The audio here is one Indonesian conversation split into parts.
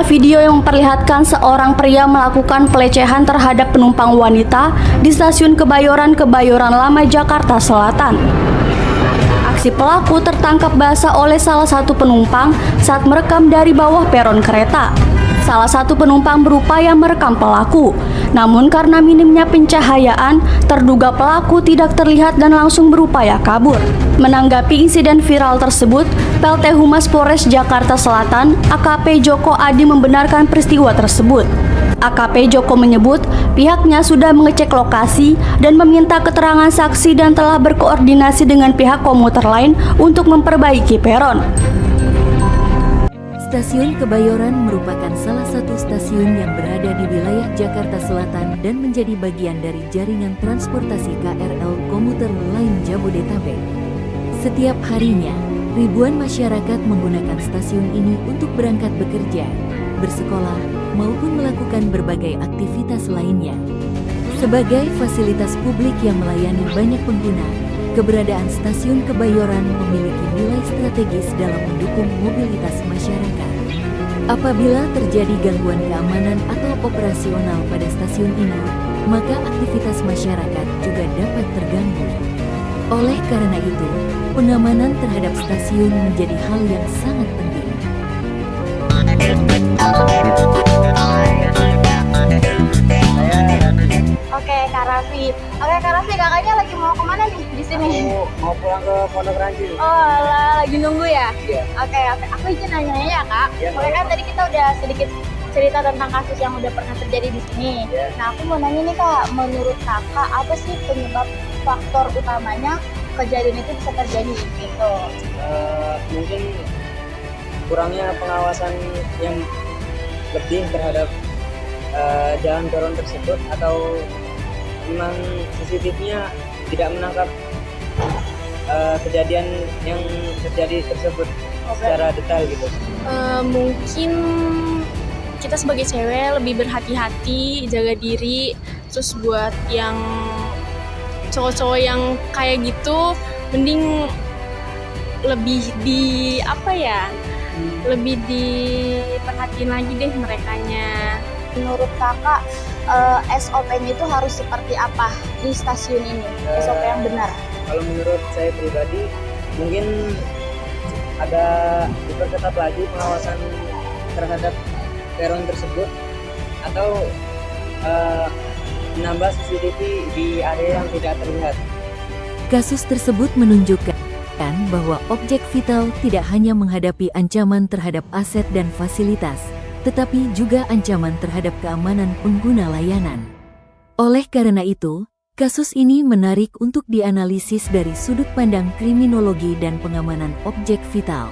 adalah video yang memperlihatkan seorang pria melakukan pelecehan terhadap penumpang wanita di stasiun Kebayoran Lama, Jakarta Selatan. Aksi pelaku tertangkap basah oleh salah satu penumpang saat merekam dari bawah peron kereta. Salah satu penumpang berupaya merekam pelaku, namun karena minimnya pencahayaan, terduga pelaku tidak terlihat dan langsung berupaya kabur. Menanggapi insiden viral tersebut, PLT Humas Polres Jakarta Selatan, AKP Joko Adi membenarkan peristiwa tersebut. AKP Joko menyebut pihaknya sudah mengecek lokasi dan meminta keterangan saksi dan telah berkoordinasi dengan pihak komuter lain untuk memperbaiki peron. Stasiun Kebayoran merupakan salah satu stasiun yang berada di wilayah Jakarta Selatan dan menjadi bagian dari jaringan transportasi KRL komuter lain Jabodetabek. Setiap harinya, ribuan masyarakat menggunakan stasiun ini untuk berangkat bekerja, bersekolah, maupun melakukan berbagai aktivitas lainnya. Sebagai fasilitas publik yang melayani banyak pengguna, keberadaan stasiun Kebayoran memiliki nilai strategis dalam mendukung mobilitas masyarakat. Apabila terjadi gangguan keamanan atau operasional pada stasiun ini, maka aktivitas masyarakat juga dapat terganggu. Oleh karena itu, pengamanan terhadap stasiun menjadi hal yang sangat penting. Oke, Kak Raffi. Kakaknya lagi mau kemana nih di sini? Mau pulang ke Pondok Ranji. Oh, lagi nunggu ya? Iya. Oke. Aku izin nanya-nanya ya, Kak. Iya, Soalnya kan tadi kita udah sedikit cerita tentang kasus yang udah pernah terjadi di sini. Iya. Nah, aku mau nanya nih, Kak. Menurut Kakak, apa sih penyebab faktor utamanya kejadian itu bisa terjadi gitu? Mungkin kurangnya pengawasan yang lebih terhadap jalan peron tersebut, atau memang CCTV-nya tidak menangkap kejadian yang terjadi tersebut secara detail gitu. Mungkin kita sebagai cewek lebih berhati-hati, jaga diri. Terus buat yang cowok-cowok yang kayak gitu, mending lebih lebih diperhatiin lagi deh merekanya. Menurut Kakak, SOP-nya itu harus seperti apa di stasiun ini? SOP yang benar? Kalau menurut saya pribadi, mungkin ada diperketat lagi pengawasan terhadap peron tersebut, atau menambah CCTV di area yang tidak terlihat. Kasus tersebut menunjukkan bahwa objek vital tidak hanya menghadapi ancaman terhadap aset dan fasilitas, tetapi juga ancaman terhadap keamanan pengguna layanan. Oleh karena itu, kasus ini menarik untuk dianalisis dari sudut pandang kriminologi dan pengamanan objek vital.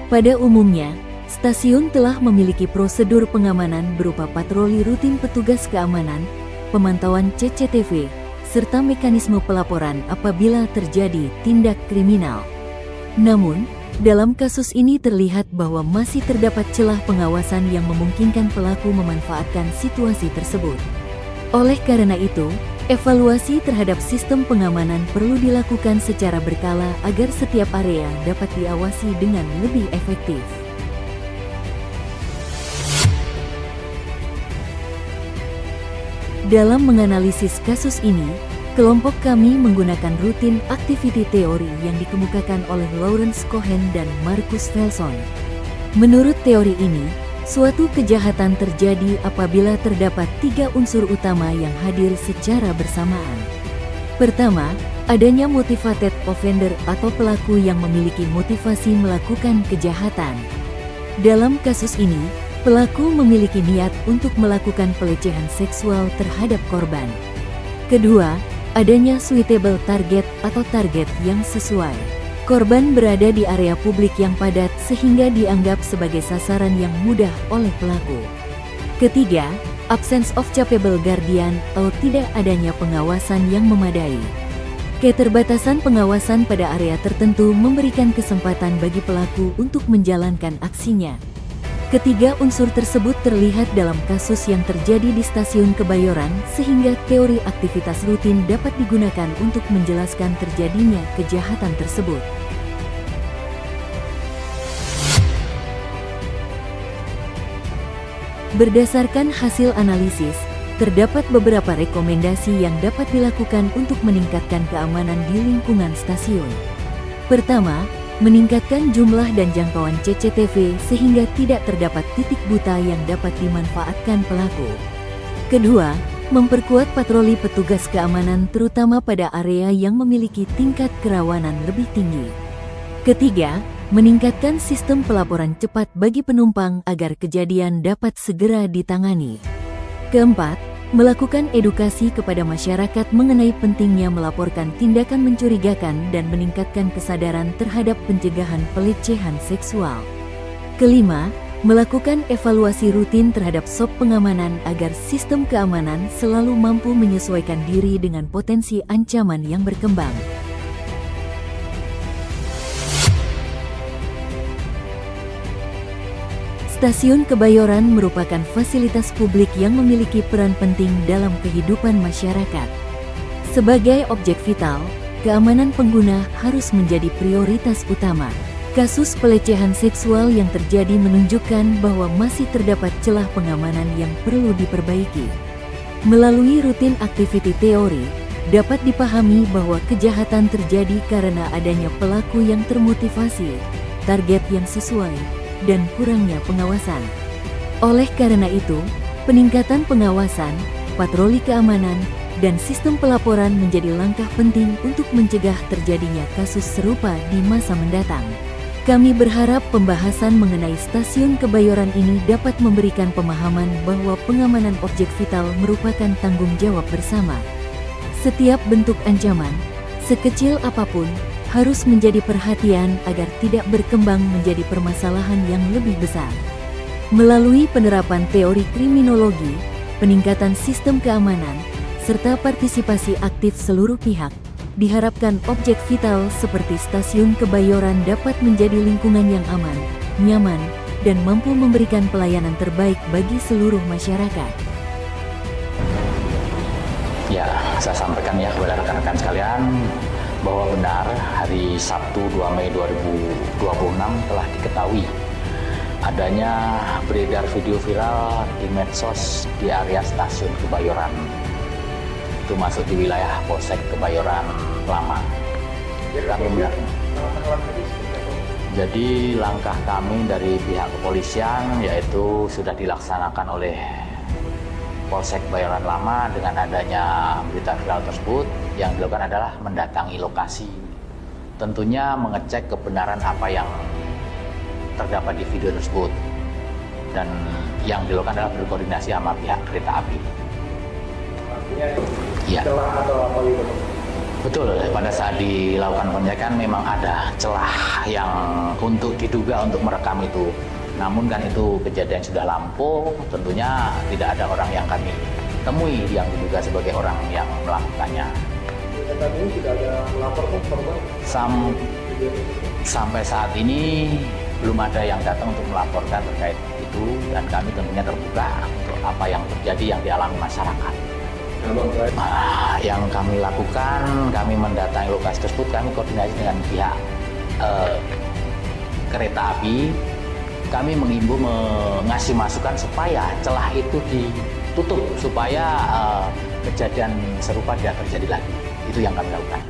Pada umumnya, stasiun telah memiliki prosedur pengamanan berupa patroli rutin petugas keamanan, pemantauan CCTV, serta mekanisme pelaporan apabila terjadi tindak kriminal. Namun, dalam kasus ini terlihat bahwa masih terdapat celah pengawasan yang memungkinkan pelaku memanfaatkan situasi tersebut. Oleh karena itu, evaluasi terhadap sistem pengamanan perlu dilakukan secara berkala agar setiap area dapat diawasi dengan lebih efektif. Dalam menganalisis kasus ini, kelompok kami menggunakan rutin activity theory yang dikemukakan oleh Lawrence Cohen dan Marcus Felson. Menurut teori ini, suatu kejahatan terjadi apabila terdapat 3 unsur utama yang hadir secara bersamaan. Pertama, adanya motivated offender atau pelaku yang memiliki motivasi melakukan kejahatan. Dalam kasus ini, pelaku memiliki niat untuk melakukan pelecehan seksual terhadap korban. Kedua, adanya suitable target atau target yang sesuai. Korban berada di area publik yang padat sehingga dianggap sebagai sasaran yang mudah oleh pelaku. Ketiga, absence of capable guardian atau tidak adanya pengawasan yang memadai. Keterbatasan pengawasan pada area tertentu memberikan kesempatan bagi pelaku untuk menjalankan aksinya. Ketiga unsur tersebut terlihat dalam kasus yang terjadi di stasiun Kebayoran, sehingga teori aktivitas rutin dapat digunakan untuk menjelaskan terjadinya kejahatan tersebut. Berdasarkan hasil analisis, terdapat beberapa rekomendasi yang dapat dilakukan untuk meningkatkan keamanan di lingkungan stasiun. Pertama, meningkatkan jumlah dan jangkauan CCTV sehingga tidak terdapat titik buta yang dapat dimanfaatkan pelaku. Kedua, memperkuat patroli petugas keamanan terutama pada area yang memiliki tingkat kerawanan lebih tinggi. Ketiga, meningkatkan sistem pelaporan cepat bagi penumpang agar kejadian dapat segera ditangani. Keempat, melakukan edukasi kepada masyarakat mengenai pentingnya melaporkan tindakan mencurigakan dan meningkatkan kesadaran terhadap pencegahan pelecehan seksual. Kelima, melakukan evaluasi rutin terhadap SOP pengamanan agar sistem keamanan selalu mampu menyesuaikan diri dengan potensi ancaman yang berkembang. Stasiun Kebayoran merupakan fasilitas publik yang memiliki peran penting dalam kehidupan masyarakat. Sebagai objek vital, keamanan pengguna harus menjadi prioritas utama. Kasus pelecehan seksual yang terjadi menunjukkan bahwa masih terdapat celah pengamanan yang perlu diperbaiki. Melalui rutin activity teori, dapat dipahami bahwa kejahatan terjadi karena adanya pelaku yang termotivasi, target yang sesuai, dan kurangnya pengawasan. Oleh karena itu, peningkatan pengawasan, patroli keamanan, dan sistem pelaporan menjadi langkah penting untuk mencegah terjadinya kasus serupa di masa mendatang. Kami berharap pembahasan mengenai Stasiun Kebayoran ini dapat memberikan pemahaman bahwa pengamanan objek vital merupakan tanggung jawab bersama. Setiap bentuk ancaman, sekecil apapun, harus menjadi perhatian agar tidak berkembang menjadi permasalahan yang lebih besar. Melalui penerapan teori kriminologi, peningkatan sistem keamanan, serta partisipasi aktif seluruh pihak, diharapkan objek vital seperti Stasiun Kebayoran dapat menjadi lingkungan yang aman, nyaman, dan mampu memberikan pelayanan terbaik bagi seluruh masyarakat. Ya, saya sampaikan ya kepada rekan-rekan sekalian bahwa benar hari Sabtu 2 Mei 2026 telah diketahui adanya beredar video viral di medsos di area Stasiun Kebayoran. Itu masuk di wilayah Polsek Kebayoran Lama. Jadi langkah kami dari pihak kepolisian yaitu sudah dilaksanakan oleh Polsek Kebayoran Lama dengan adanya berita viral tersebut. Yang dilakukan adalah mendatangi lokasi. Tentunya mengecek kebenaran apa yang terdapat di video tersebut. Dan yang dilakukan adalah berkoordinasi sama pihak kereta api. Ya. Celah atau apa gitu? Betul, pada saat dilakukan pengecekan memang ada celah yang untuk diduga untuk merekam itu. Namun kan itu kejadian sudah lampau, tentunya tidak ada orang yang kami temui yang diduga sebagai orang yang melakukannya. Saat ini tidak ada lapor korban? Sampai saat ini belum ada yang datang untuk melaporkan terkait itu, dan kami tentunya terbuka untuk apa yang terjadi yang dialami masyarakat. Yang kami lakukan, kami mendatangi lokasi tersebut, kami koordinasi dengan pihak kereta api. Kami mengimbau mengasih masukan supaya celah itu ditutup, supaya kejadian serupa tidak terjadi lagi. Itu yang kami lakukan.